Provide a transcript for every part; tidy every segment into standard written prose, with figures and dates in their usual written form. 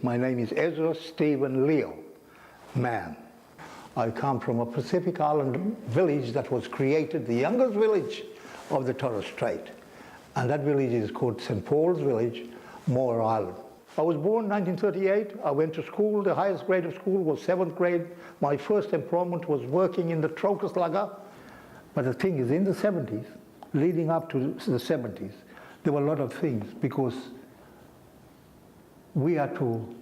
My name is Ezra Stephen Leo, man. I come from a Pacific Island village that was created, the youngest village of the Torres Strait. And that village is called St. Paul's Village, Moore Island. I was born in 1938. I went to school. The highest grade of school was 7th grade. My first employment was working in the Trocus Lugger. But the thing is, in the 70s, leading up to the 70s, there were a lot of things because we had to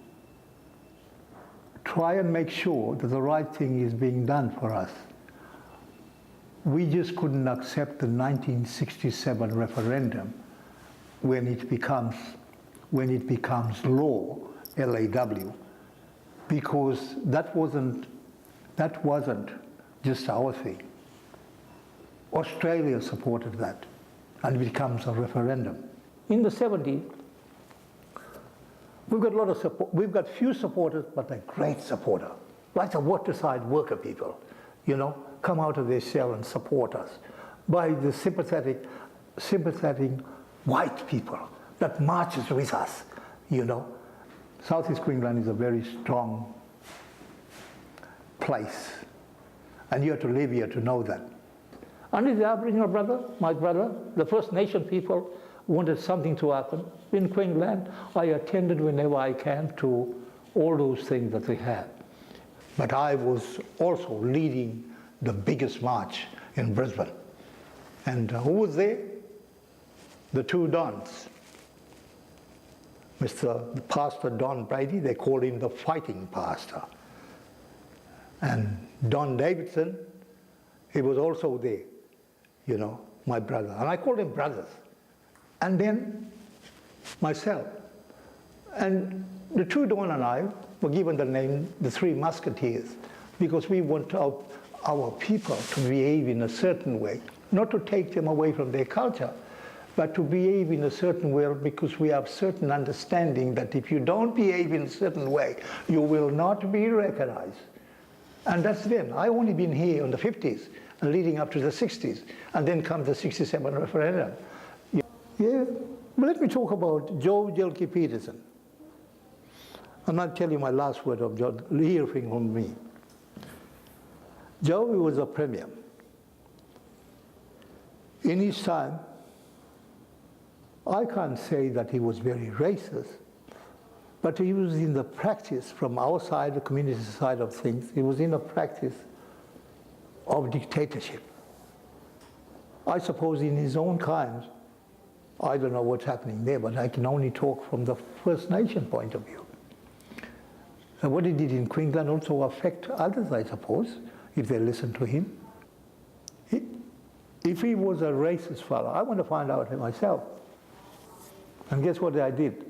try and make sure that the right thing is being done for us. We just couldn't accept the 1967 referendum when it becomes law, LAW, because that wasn't just our thing. Australia supported that, and it becomes a referendum. In the 70s, we've got a lot of support. We've got few supporters, but a great supporter, like the waterside worker people, you know, come out of their shell and support us. By the sympathetic white people that marches with us, you know. South East Queensland is a very strong place, and you have to live here to know that. And the Aboriginal brother, my brother, the First Nation people wanted something to happen. In Queensland, I attended whenever I can to all those things that they had. But I was also leading the biggest march in Brisbane. And who was there? The two Dons. Mr. Pastor Don Brady, they called him the fighting pastor. And Don Davidson, he was also there, you know, my brother. And I called him brothers. And then myself. And the two Don and I were given the name the Three Musketeers because we want our people to behave in a certain way, not to take them away from their culture, but to behave in a certain way because we have certain understanding that if you don't behave in a certain way, you will not be recognized. And that's then. I only been here in the 50s and leading up to the 60s, and then comes the 67 referendum. Yeah, but let me talk about Joe Jelke Peterson. I'm not telling you my last word of Joe, hearing from me. Joe was a premier. In his time, I can't say that he was very racist, but he was in the practice from our side, the community side of things, he was in a practice of dictatorship. I suppose in his own kind, I don't know what's happening there, but I can only talk from the First Nation point of view. And what he did in Queensland also affect others, I suppose, if they listen to him. If he was a racist fellow, I want to find out myself. And guess what I did?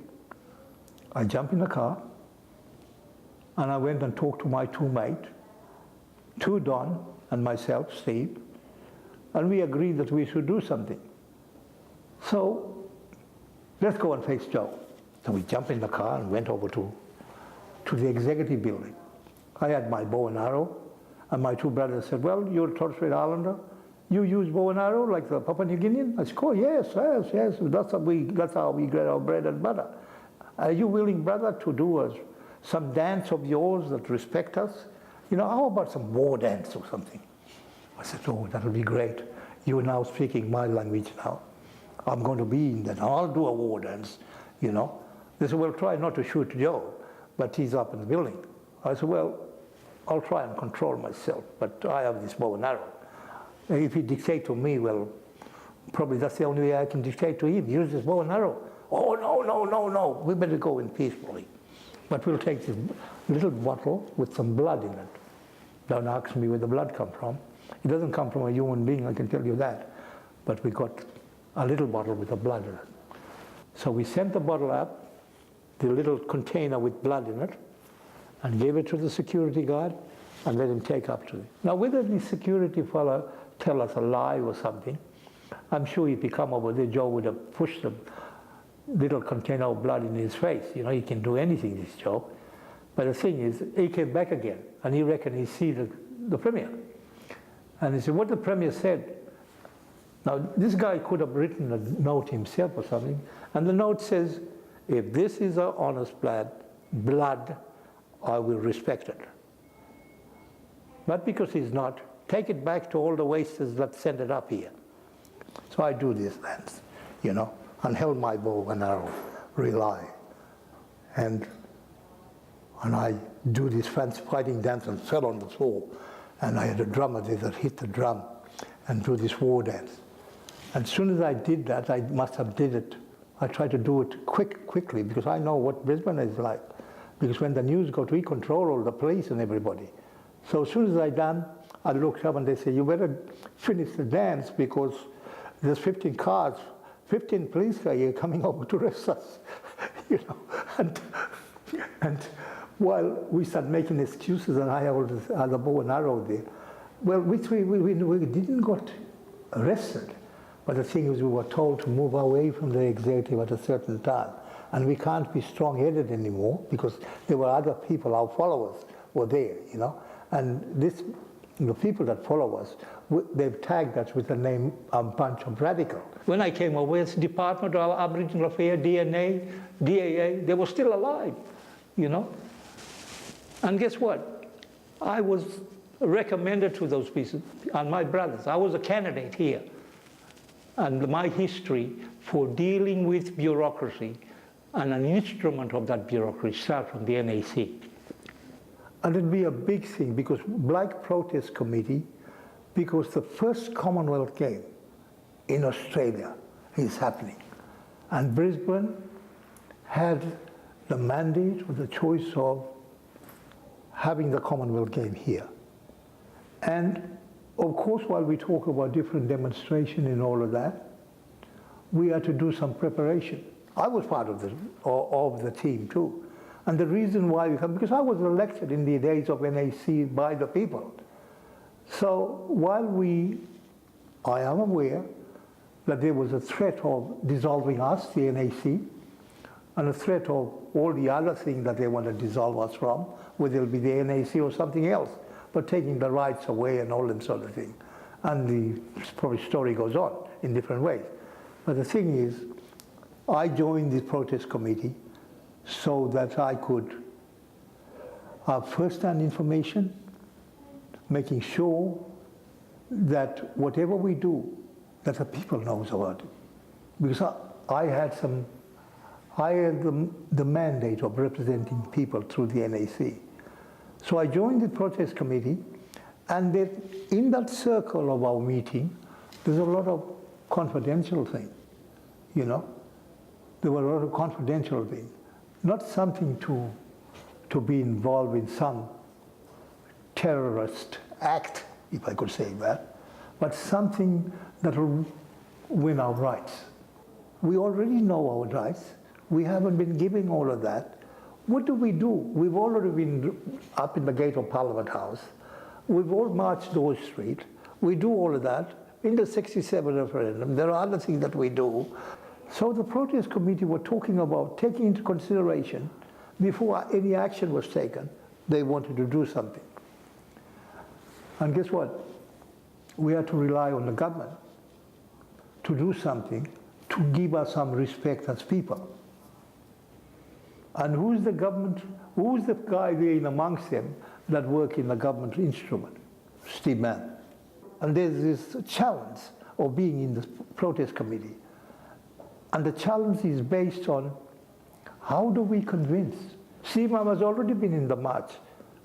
I jumped in the car, and I went and talked to my two mates, two Don and myself, Steve, and we agreed that we should do something. So, let's go and face Joe. So we jumped in the car and went over to the executive building. I had my bow and arrow, and my two brothers said, well, you're a Torres Strait Islander. You use bow and arrow like the Papua New Guinean? I said, oh, yes. That's how we get our bread and butter. Are you willing, brother, to do some dance of yours that respect us? You know, how about some war dance or something? I said, oh, that would be great. You're now speaking my language now. I'm going to be in that. I'll do a war dance, you know. They said, well, try not to shoot Joe, but he's up in the building. I said, well, I'll try and control myself, but I have this bow and arrow. If you dictate to me, well, probably that's the only way I can dictate to him. Use this bow and arrow. Oh, no. We better go in peacefully. But we'll take this little bottle with some blood in it. Don't ask me where the blood comes from. It doesn't come from a human being, I can tell you that. But we got a little bottle with the blood in it. So we sent the bottle up, the little container with blood in it, and gave it to the security guard and let him take up to it. Now, whether the security fellow tell us a lie or something, I'm sure if he come over there, Joe would have pushed the little container of blood in his face. You know, he can do anything, this Joe. But the thing is, he came back again, and he reckoned he see the Premier. And he said, what the Premier said. Now, this guy could have written a note himself or something, and the note says, if this is an honest lad, blood, I will respect it. But because he's not, take it back to all the wasters that sent it up here. So I do this then, you know, and held my bow and arrow, rely. And I do this fancy fighting dance and fell on the floor. And I had a drummer there that hit the drum and do this war dance. And as soon as I did that, I must have did it. I tried to do it quickly because I know what Brisbane is like. Because when the news got, we control all the police and everybody. So as soon as I done, I looked up and they said, you better finish the dance because there's 15 cars, 15 police cars here coming over to arrest us. You know, and while we started making excuses and I had the bow and arrow there, well, we didn't got arrested. But the thing is, we were told to move away from the executive at a certain time. And we can't be strong-headed anymore because there were other people, our followers were there, you know. And the people that follow us, they've tagged us with the name bunch of radical. When I came over, the Department of Aboriginal Affairs, DNA, DAA, they were still alive, you know. And guess what? I was recommended to those people and my brothers. I was a candidate here. And my history for dealing with bureaucracy and an instrument of that bureaucracy started from the NAC. And it'd be a big thing because Black Protest Committee, because the first Commonwealth Game in Australia is happening. And Brisbane had the mandate or the choice of having the Commonwealth Game here. And of course, while we talk about different demonstration and all of that, we had to do some preparation. I was part of the team too. And the reason why because I was elected in the days of NAC by the people. So while I am aware that there was a threat of dissolving us, the NAC, and a threat of all the other things that they want to dissolve us from, whether it'll be the NAC or something else, but taking the rights away and all that sort of thing. And the story goes on in different ways. But the thing is, I joined the protest committee so that I could have first-hand information, making sure that whatever we do, that the people knows about it. Because I had the mandate of representing people through the NAC. So I joined the protest committee, and in that circle of our meeting, there's a lot of confidential things, you know. There were a lot of confidential things. Not something to be involved in some terrorist act, if I could say that, but something that will win our rights. We already know our rights. We haven't been giving all of that. What do? We've already been up in the gate of Parliament House. We've all marched George Street. We do all of that. In the 67 referendum, there are other things that we do. So the protest committee were talking about taking into consideration, before any action was taken, they wanted to do something. And guess what? We had to rely on the government to do something to give us some respect as people. And who's the government, who's the guy there in amongst them that work in the government instrument? Steve Mann. And there's this challenge of being in the protest committee. And the challenge is based on how do we convince? Steve Mann has already been in the march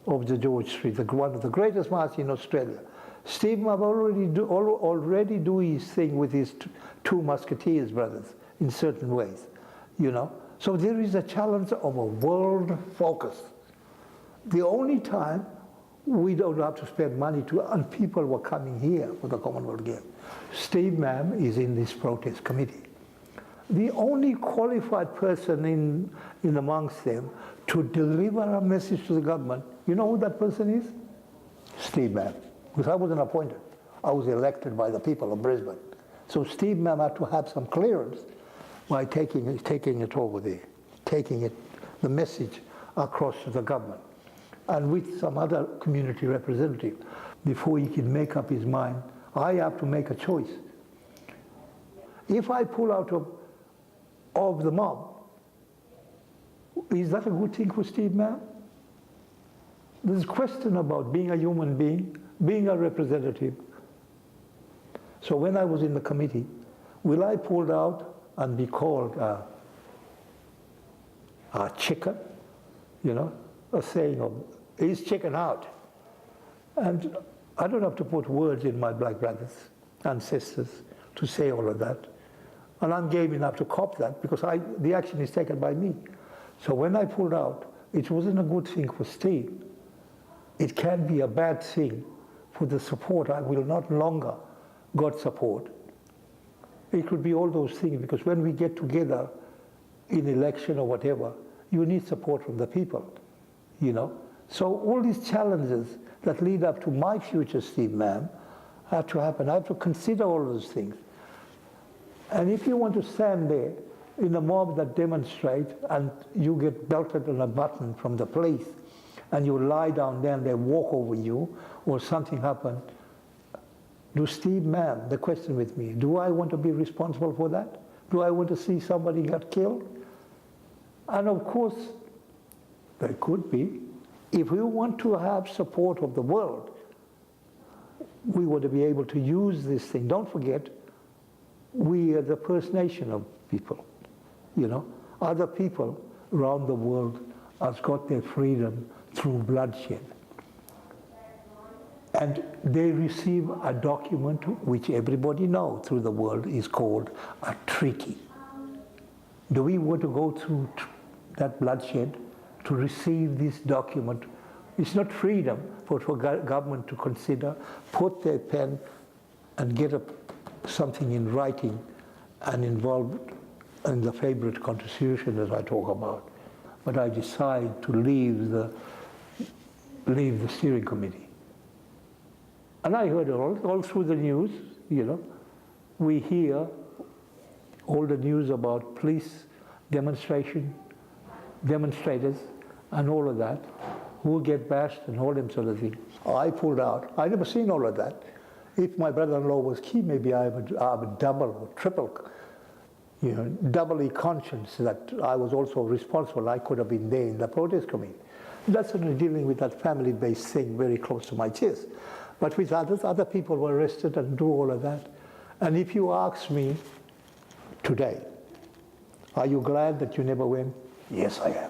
of the George Street, one of the greatest marches in Australia. Steve Mann already do his thing with his two Musketeers brothers in certain ways, you know. So there is a challenge of a world focus. The only time we don't have to spend money and people were coming here for the Commonwealth Games. Steve Mann is in this protest committee. The only qualified person in amongst them to deliver a message to the government, you know who that person is? Steve Mann. Because I wasn't appointed. I was elected by the people of Brisbane. So Steve Mann had to have some clearance by taking it over there, the message across to the government. And with some other community representative, before he can make up his mind, I have to make a choice. If I pull out of the mob, Is that a good thing for Steve Mann? There's a question about being a human being, being a representative. So when I was in the committee, will I pull out and be called a chicken? You know, a saying of, he's chicken out. And I don't have to put words in my black brothers and sisters to say all of that. And I'm game enough to cop that because the action is taken by me. So when I pulled out, it wasn't a good thing for Steve. It can be a bad thing for the support. I will not longer got support. It could be all those things because when we get together in election or whatever, you need support from the people, you know. So all these challenges that lead up to my future Steve Mann have to happen. I have to consider all those things. And if you want to stand there in a mob that demonstrate and you get belted on a button from the police and you lie down there and they walk over you or something happen, do Steve Mann, the question with me, do I want to be responsible for that? Do I want to see somebody get killed? And of course, there could be. If we want to have support of the world, we want to be able to use this thing. Don't forget, we are the First Nation of people, you know. Other people around the world have got their freedom through bloodshed. And they receive a document which everybody knows through the world is called a treaty. Do we want to go through that bloodshed to receive this document? It's not freedom for government to consider, put their pen and get something in writing and involved in the favorite constitution that I talk about. But I decide to leave the steering committee. And I heard all through the news, you know, we hear all the news about police demonstrators and all of that, who get bashed and all them sort of things. I pulled out. I never seen all of that. If my brother-in-law was key, maybe I would double or triple, you know, doubly conscious that I was also responsible. I could have been there in the protest committee. That's sort of dealing with that family-based thing very close to my chest. But with others, other people were arrested and do all of that. And if you ask me today, are you glad that you never went? Yes, I am.